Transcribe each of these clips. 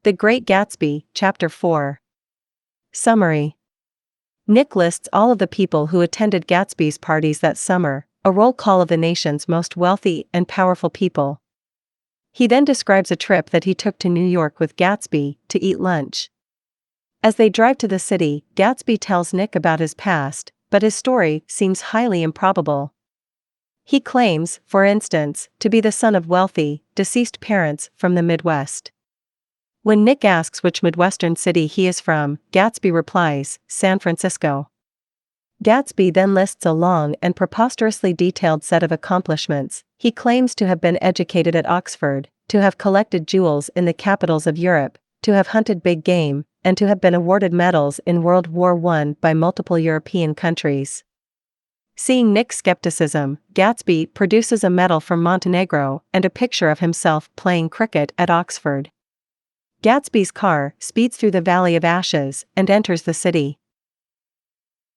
The Great Gatsby, Chapter 4. Summary. Nick lists all of the people who attended Gatsby's parties that summer, a roll call of the nation's most wealthy and powerful people. He then describes a trip that he took to New York with Gatsby to eat lunch. As they drive to the city, Gatsby tells Nick about his past, but his story seems highly improbable. He claims, for instance, to be the son of wealthy, deceased parents from the Midwest. When Nick asks which Midwestern city he is from, Gatsby replies, San Francisco. Gatsby then lists a long and preposterously detailed set of accomplishments. He claims to have been educated at Oxford, to have collected jewels in the capitals of Europe, to have hunted big game, and to have been awarded medals in World War I by multiple European countries. Seeing Nick's skepticism, Gatsby produces a medal from Montenegro and a picture of himself playing cricket at Oxford. Gatsby's car speeds through the Valley of Ashes and enters the city.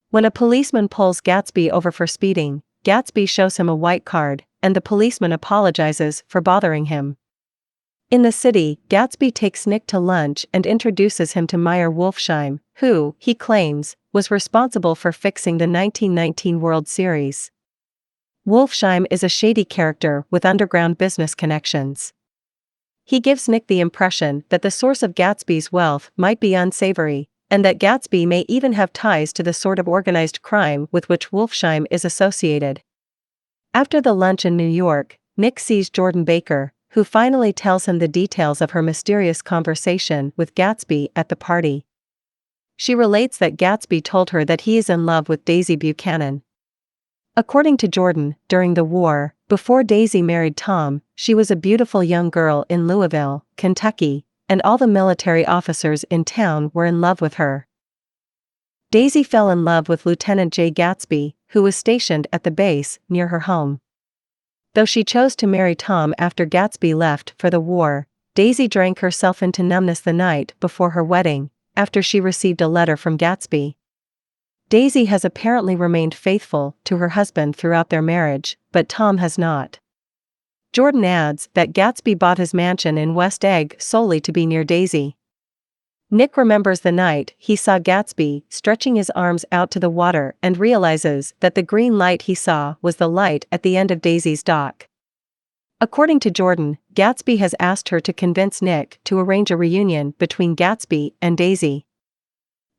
When a policeman pulls Gatsby over for speeding, Gatsby shows him a white card, and the policeman apologizes for bothering him. In the city, Gatsby takes Nick to lunch and introduces him to Meyer Wolfsheim, who, he claims, was responsible for fixing the 1919 World Series. Wolfsheim is a shady character with underground business connections. He gives Nick the impression that the source of Gatsby's wealth might be unsavory, and that Gatsby may even have ties to the sort of organized crime with which Wolfsheim is associated. After the lunch in New York, Nick sees Jordan Baker, who finally tells him the details of her mysterious conversation with Gatsby at the party. She relates that Gatsby told her that he is in love with Daisy Buchanan. According to Jordan, during the war, before Daisy married Tom, she was a beautiful young girl in Louisville, Kentucky, and all the military officers in town were in love with her. Daisy fell in love with Lieutenant J. Gatsby, who was stationed at the base near her home. Though she chose to marry Tom after Gatsby left for the war, Daisy drank herself into numbness the night before her wedding, after she received a letter from Gatsby. Daisy has apparently remained faithful to her husband throughout their marriage, but Tom has not. Jordan adds that Gatsby bought his mansion in West Egg solely to be near Daisy. Nick remembers the night he saw Gatsby stretching his arms out to the water and realizes that the green light he saw was the light at the end of Daisy's dock. According to Jordan, Gatsby has asked her to convince Nick to arrange a reunion between Gatsby and Daisy.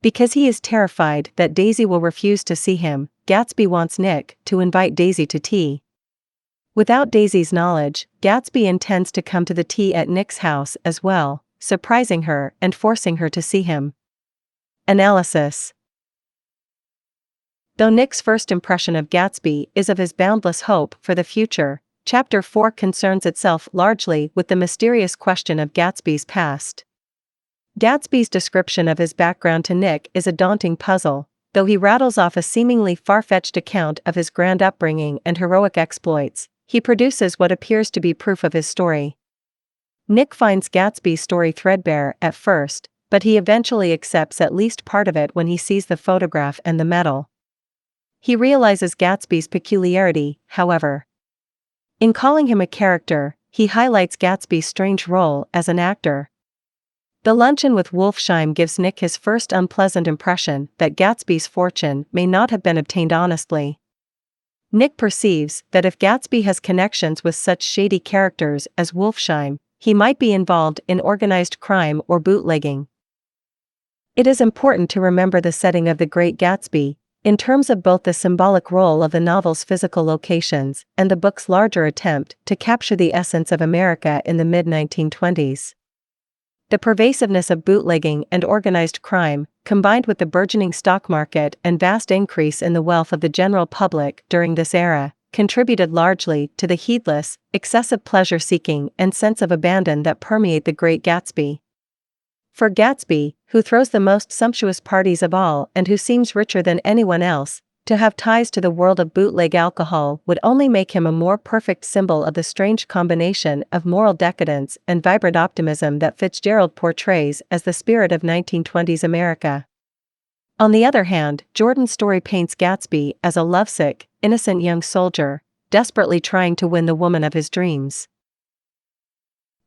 Because he is terrified that Daisy will refuse to see him, Gatsby wants Nick to invite Daisy to tea. Without Daisy's knowledge, Gatsby intends to come to the tea at Nick's house as well, surprising her and forcing her to see him. Analysis. Though Nick's first impression of Gatsby is of his boundless hope for the future, Chapter 4 concerns itself largely with the mysterious question of Gatsby's past. Gatsby's description of his background to Nick is a daunting puzzle, though he rattles off a seemingly far-fetched account of his grand upbringing and heroic exploits. He produces what appears to be proof of his story. Nick finds Gatsby's story threadbare at first, but he eventually accepts at least part of it when he sees the photograph and the medal. He realizes Gatsby's peculiarity, however. In calling him a character, he highlights Gatsby's strange role as an actor. The luncheon with Wolfsheim gives Nick his first unpleasant impression that Gatsby's fortune may not have been obtained honestly. Nick perceives that if Gatsby has connections with such shady characters as Wolfsheim, he might be involved in organized crime or bootlegging. It is important to remember the setting of The Great Gatsby, in terms of both the symbolic role of the novel's physical locations and the book's larger attempt to capture the essence of America in the mid-1920s. The pervasiveness of bootlegging and organized crime, combined with the burgeoning stock market and vast increase in the wealth of the general public during this era, contributed largely to the heedless, excessive pleasure-seeking and sense of abandon that permeate The Great Gatsby. For Gatsby, who throws the most sumptuous parties of all and who seems richer than anyone else, to have ties to the world of bootleg alcohol would only make him a more perfect symbol of the strange combination of moral decadence and vibrant optimism that Fitzgerald portrays as the spirit of 1920s America. On the other hand, Jordan's story paints Gatsby as a lovesick, innocent young soldier, desperately trying to win the woman of his dreams.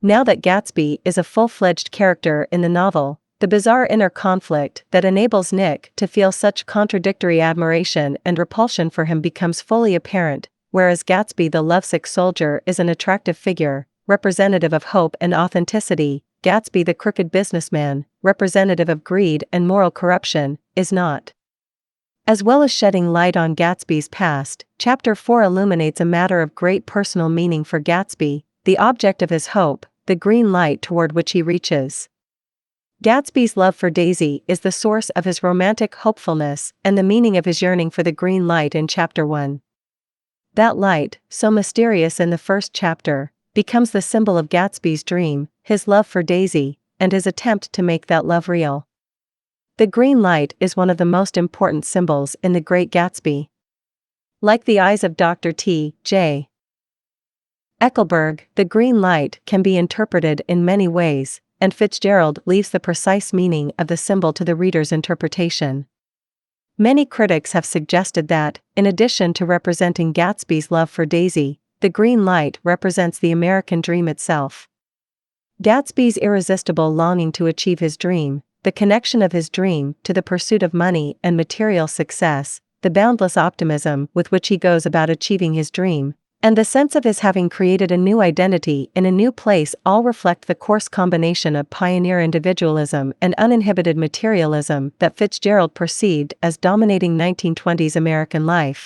Now that Gatsby is a full-fledged character in the novel, the bizarre inner conflict that enables Nick to feel such contradictory admiration and repulsion for him becomes fully apparent, whereas Gatsby the lovesick soldier is an attractive figure, representative of hope and authenticity, Gatsby the crooked businessman, representative of greed and moral corruption, is not. As well as shedding light on Gatsby's past, Chapter 4 illuminates a matter of great personal meaning for Gatsby, the object of his hope, the green light toward which he reaches. Gatsby's love for Daisy is the source of his romantic hopefulness and the meaning of his yearning for the green light in Chapter 1. That light, so mysterious in the first chapter, becomes the symbol of Gatsby's dream, his love for Daisy, and his attempt to make that love real. The green light is one of the most important symbols in The Great Gatsby. Like the eyes of Dr. T.J. Eckelberg, the green light can be interpreted in many ways, and Fitzgerald leaves the precise meaning of the symbol to the reader's interpretation. Many critics have suggested that, in addition to representing Gatsby's love for Daisy, the green light represents the American dream itself. Gatsby's irresistible longing to achieve his dream, the connection of his dream to the pursuit of money and material success, the boundless optimism with which he goes about achieving his dream, and the sense of his having created a new identity in a new place all reflect the coarse combination of pioneer individualism and uninhibited materialism that Fitzgerald perceived as dominating 1920s American life.